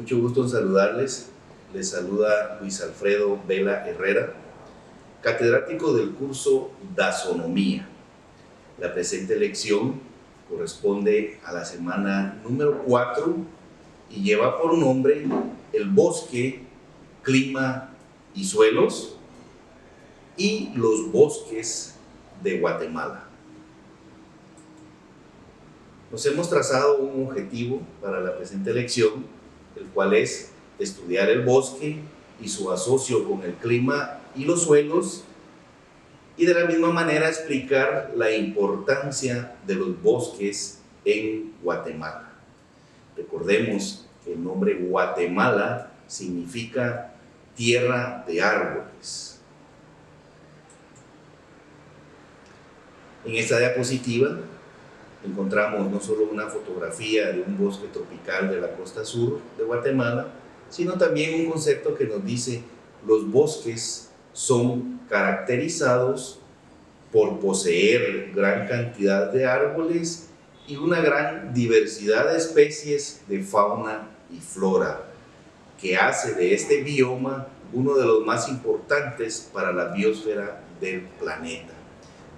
Mucho gusto en saludarles. Les saluda Luis Alfredo Vela Herrera, catedrático del curso Dasonomía. La presente lección corresponde a la semana número 4 y lleva por nombre el bosque, clima y suelos y los bosques de Guatemala. Nos hemos trazado un objetivo para la presente lección, el cual es estudiar el bosque y su asocio con el clima y los suelos, y de la misma manera explicar la importancia de los bosques en Guatemala. Recordemos que el nombre Guatemala significa tierra de árboles. En esta diapositiva encontramos no solo una fotografía de un bosque tropical de la costa sur de Guatemala, sino también un concepto que nos dice: los bosques son caracterizados por poseer gran cantidad de árboles y una gran diversidad de especies de fauna y flora, que hace de este bioma uno de los más importantes para la biosfera del planeta.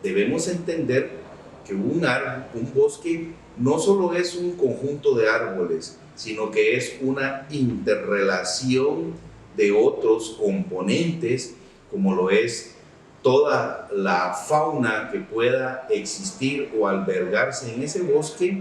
Debemos entender que un bosque no solo es un conjunto de árboles, sino que es una interrelación de otros componentes, como lo es toda la fauna que pueda existir o albergarse en ese bosque,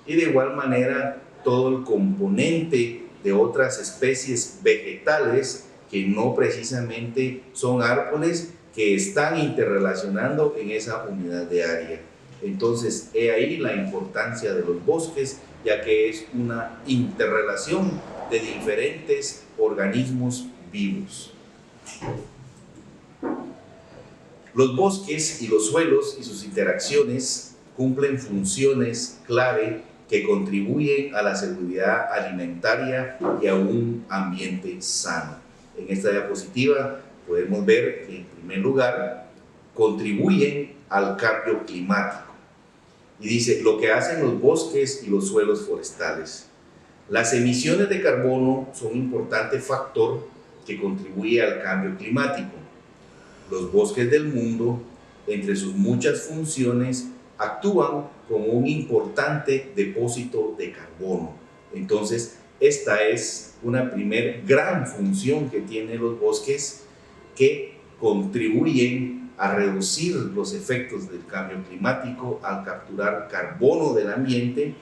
y de igual manera todo el componente de otras especies vegetales que no precisamente son árboles, que están interrelacionando en esa unidad de área. Entonces, he ahí la importancia de los bosques, ya que es una interrelación de diferentes organismos vivos. Los bosques y los suelos y sus interacciones cumplen funciones clave que contribuyen a la seguridad alimentaria y a un ambiente sano. En esta diapositiva podemos ver que, en primer lugar, contribuyen al cambio climático. Y dice, lo que hacen los bosques y los suelos forestales. Las emisiones de carbono son un importante factor que contribuye al cambio climático. Los bosques del mundo, entre sus muchas funciones, actúan como un importante depósito de carbono. Entonces, esta es una primer gran función que tienen los bosques, que contribuyen a reducir los efectos del cambio climático al capturar carbono del ambiente.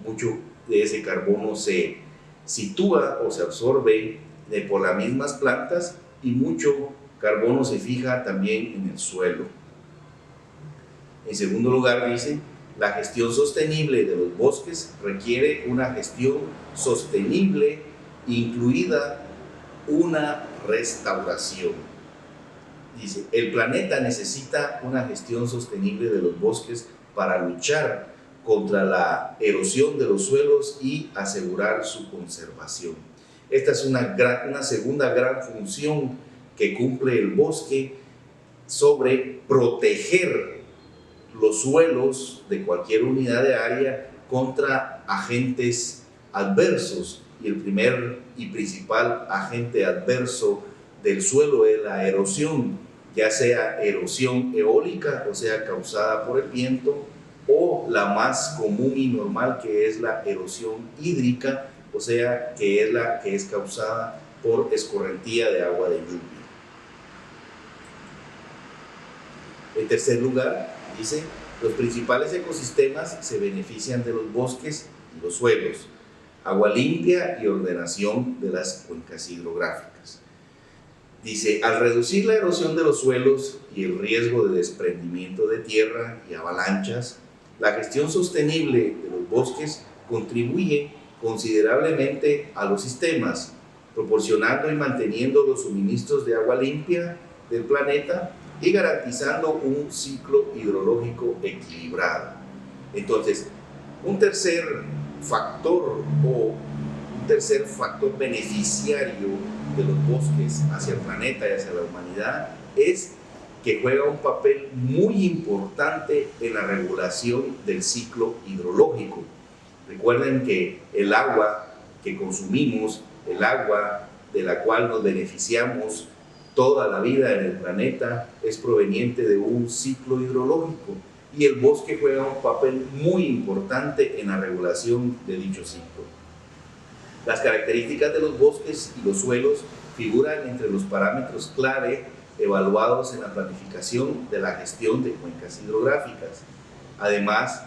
Mucho de ese carbono se sitúa o se absorbe por las mismas plantas, y mucho carbono se fija también en el suelo. En segundo lugar, dice, la gestión sostenible de los bosques requiere una gestión sostenible, incluida una restauración. Dice, el planeta necesita una gestión sostenible de los bosques para luchar contra la erosión de los suelos y asegurar su conservación. Esta es una segunda gran función que cumple el bosque, sobre proteger los suelos de cualquier unidad de área contra agentes adversos. Y el primer y principal agente adverso del suelo es la erosión, ya sea erosión eólica, o sea, causada por el viento, o la más común y normal, que es la erosión hídrica, o sea, que es la que es causada por escorrentía de agua de lluvia. En tercer lugar, dice, los principales ecosistemas se benefician de los bosques y los suelos, agua limpia y ordenación de las cuencas hidrográficas. Dice, al reducir la erosión de los suelos y el riesgo de desprendimiento de tierra y avalanchas, la gestión sostenible de los bosques contribuye considerablemente a los sistemas, proporcionando y manteniendo los suministros de agua limpia del planeta y garantizando un ciclo hidrológico equilibrado. Entonces, un tercer factor beneficiario de los bosques hacia el planeta y hacia la humanidad es que juega un papel muy importante en la regulación del ciclo hidrológico. Recuerden que el agua que consumimos el agua de la cual nos beneficiamos toda la vida en el planeta es proveniente de un ciclo hidrológico y el bosque juega un papel muy importante en la regulación de dicho ciclo. Las características de los bosques y los suelos figuran entre los parámetros clave evaluados en la planificación de la gestión de cuencas hidrográficas. Además,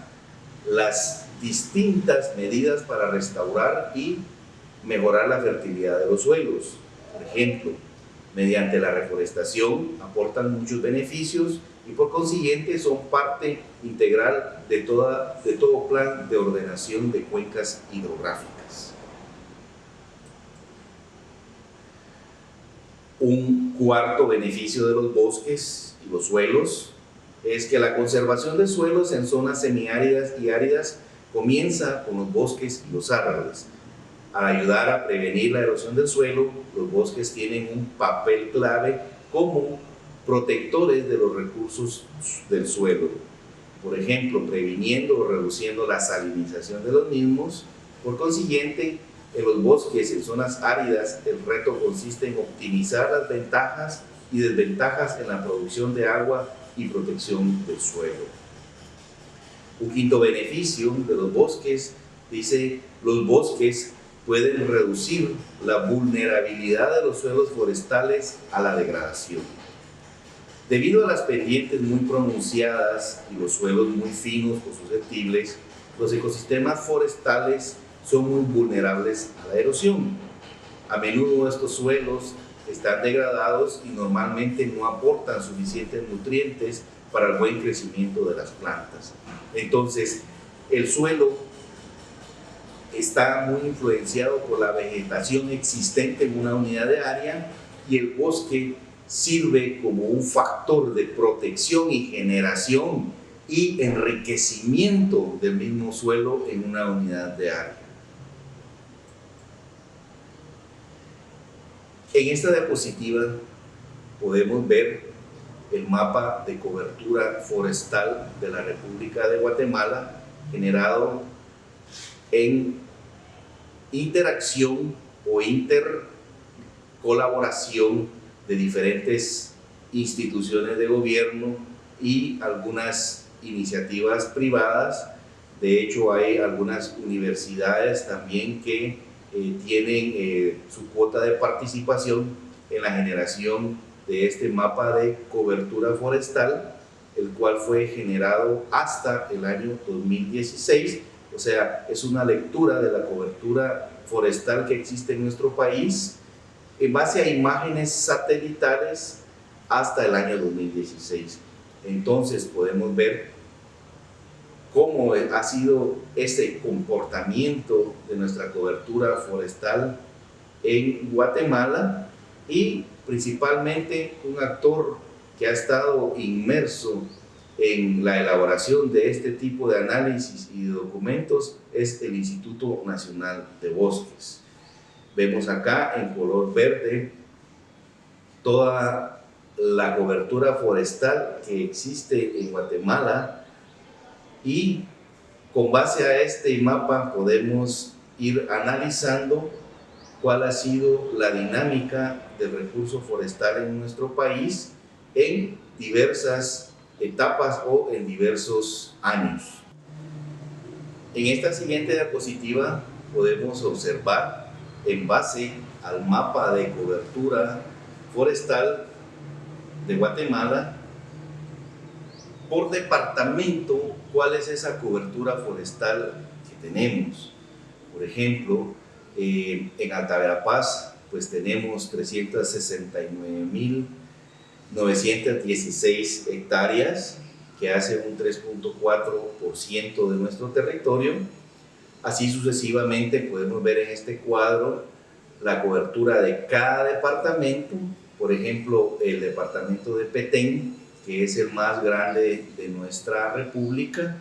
las distintas medidas para restaurar y mejorar la fertilidad de los suelos. Por ejemplo, mediante la reforestación aportan muchos beneficios y por consiguiente son parte integral de todo plan de ordenación de cuencas hidrográficas. Un cuarto beneficio de los bosques y los suelos es que la conservación de suelos en zonas semiáridas y áridas comienza con los bosques y los árboles. Al ayudar a prevenir la erosión del suelo, los bosques tienen un papel clave como protectores de los recursos del suelo. Por ejemplo, previniendo o reduciendo la salinización de los mismos. Por consiguiente, en los bosques en zonas áridas, el reto consiste en optimizar las ventajas y desventajas en la producción de agua y protección del suelo. Un quinto beneficio de los bosques dice: los bosques pueden reducir la vulnerabilidad de los suelos forestales a la degradación. Debido a las pendientes muy pronunciadas y los suelos muy finos o susceptibles, los ecosistemas forestales son muy vulnerables a la erosión. A menudo estos suelos están degradados y normalmente no aportan suficientes nutrientes para el buen crecimiento de las plantas. Entonces, el suelo está muy influenciado por la vegetación existente en una unidad de área y el bosque sirve como un factor de protección y generación y enriquecimiento del mismo suelo en una unidad de área. En esta diapositiva podemos ver el mapa de cobertura forestal de la República de Guatemala generado en interacción o intercolaboración de diferentes instituciones de gobierno y algunas iniciativas privadas. De hecho, hay algunas universidades también que tienen su cuota de participación en la generación de este mapa de cobertura forestal, el cual fue generado hasta el año 2016. O sea, es una lectura de la cobertura forestal que existe en nuestro país en base a imágenes satelitales hasta el año 2016. Entonces podemos ver cómo ha sido ese comportamiento de nuestra cobertura forestal en Guatemala y principalmente un actor que ha estado inmerso en la elaboración de este tipo de análisis y de documentos es el Instituto Nacional de Bosques. Vemos acá en color verde toda la cobertura forestal que existe en Guatemala y con base a este mapa podemos ir analizando cuál ha sido la dinámica del recurso forestal en nuestro país en diversas etapas o en diversos años. En esta siguiente diapositiva podemos observar, en base al mapa de cobertura forestal de Guatemala, por departamento, cuál es esa cobertura forestal que tenemos. Por ejemplo, en Alta Verapaz pues tenemos 369.916 hectáreas, que hace un 3.4% de nuestro territorio. Así sucesivamente podemos ver en este cuadro la cobertura de cada departamento. Por ejemplo, el departamento de Petén, que es el más grande de nuestra república,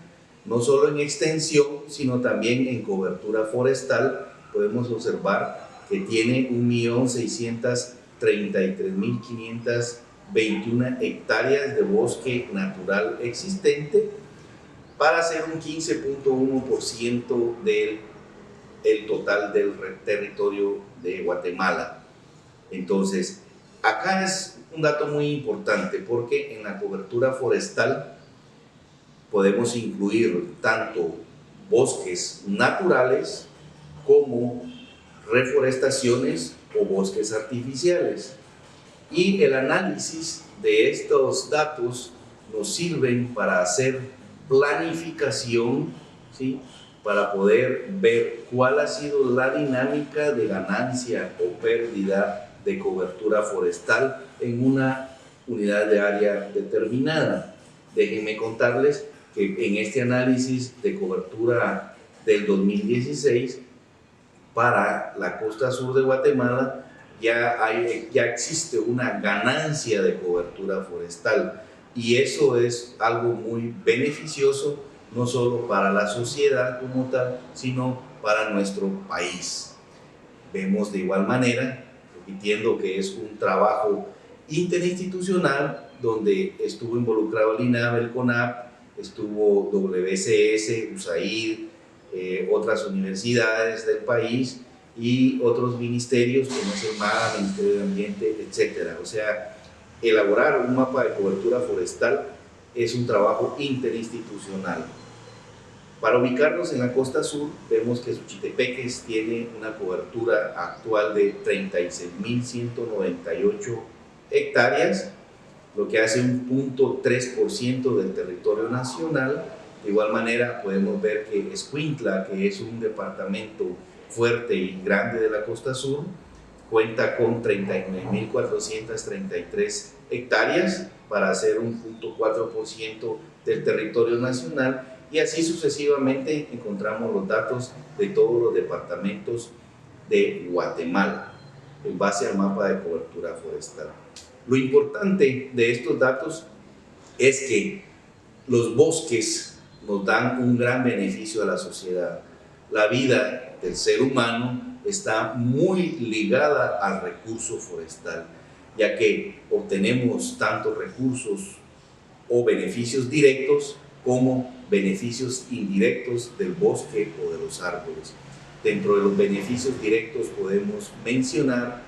no solo en extensión, sino también en cobertura forestal. Podemos observar que tiene 1.633.521 hectáreas de bosque natural existente, para hacer un 15.1% del el total del territorio de Guatemala. Entonces, acá es un dato muy importante porque en la cobertura forestal podemos incluir tanto bosques naturales como reforestaciones o bosques artificiales. Y el análisis de estos datos nos sirven para hacer planificación, ¿sí?, para poder ver cuál ha sido la dinámica de ganancia o pérdida de cobertura forestal en una unidad de área determinada. Déjenme contarles que en este análisis de cobertura del 2016 para la costa sur de Guatemala ya existe una ganancia de cobertura forestal, y eso es algo muy beneficioso no solo para la sociedad como tal, sino para nuestro país. Vemos de igual manera, repitiendo, que es un trabajo interinstitucional donde estuvo involucrado el INAV, el CONAP, estuvo WCS, USAID, otras universidades del país y otros ministerios como es el MAGA, Ministerio de Ambiente, etc. O sea, elaborar un mapa de cobertura forestal es un trabajo interinstitucional. Para ubicarnos en la costa sur, vemos que Suchitepeques tiene una cobertura actual de 36.198 hectáreas, lo que hace un 0.3% del territorio nacional. De igual manera podemos ver que Escuintla, que es un departamento fuerte y grande de la costa sur, cuenta con 39.433 hectáreas para hacer un 0.4% del territorio nacional, y así sucesivamente encontramos los datos de todos los departamentos de Guatemala en base al mapa de cobertura forestal. Lo importante de estos datos es que los bosques nos dan un gran beneficio a la sociedad. La vida del ser humano está muy ligada al recurso forestal, ya que obtenemos tanto recursos o beneficios directos como beneficios indirectos del bosque o de los árboles. Dentro de los beneficios directos podemos mencionar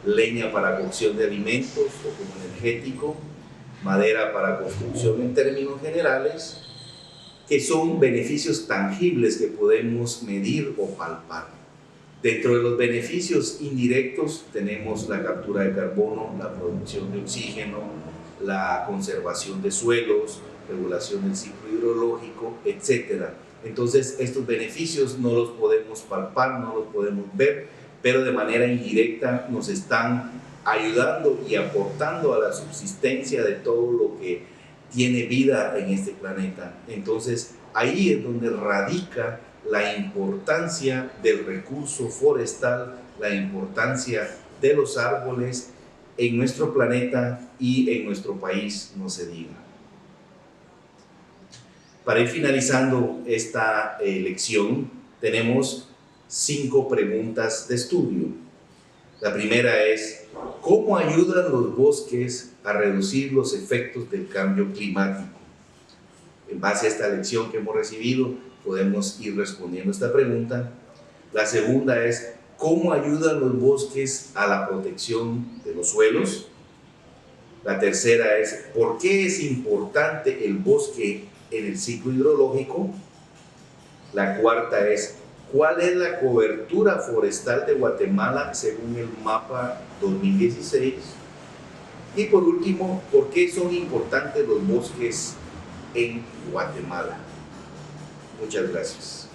leña para cocción de alimentos o como energético, madera para construcción en términos generales, que son beneficios tangibles que podemos medir o palpar. Dentro de los beneficios indirectos tenemos la captura de carbono, la producción de oxígeno, la conservación de suelos, regulación del ciclo hidrológico, etc. Entonces, estos beneficios no los podemos palpar, no los podemos ver, pero de manera indirecta nos están ayudando y aportando a la subsistencia de todo lo que tiene vida en este planeta. Entonces, ahí es donde radica la importancia del recurso forestal, la importancia de los árboles en nuestro planeta y en nuestro país, no se diga. Para ir finalizando esta lección, tenemos 5 preguntas de estudio. La primera es: ¿cómo ayudan los bosques a reducir los efectos del cambio climático? En base a esta lección que hemos recibido, podemos ir respondiendo esta pregunta. La segunda es: ¿cómo ayudan los bosques a la protección de los suelos? La tercera es: ¿por qué es importante el bosque en el ciclo hidrológico? La cuarta es: ¿cuál es la cobertura forestal de Guatemala según el mapa 2016? Y por último, ¿por qué son importantes los bosques en Guatemala? Muchas gracias.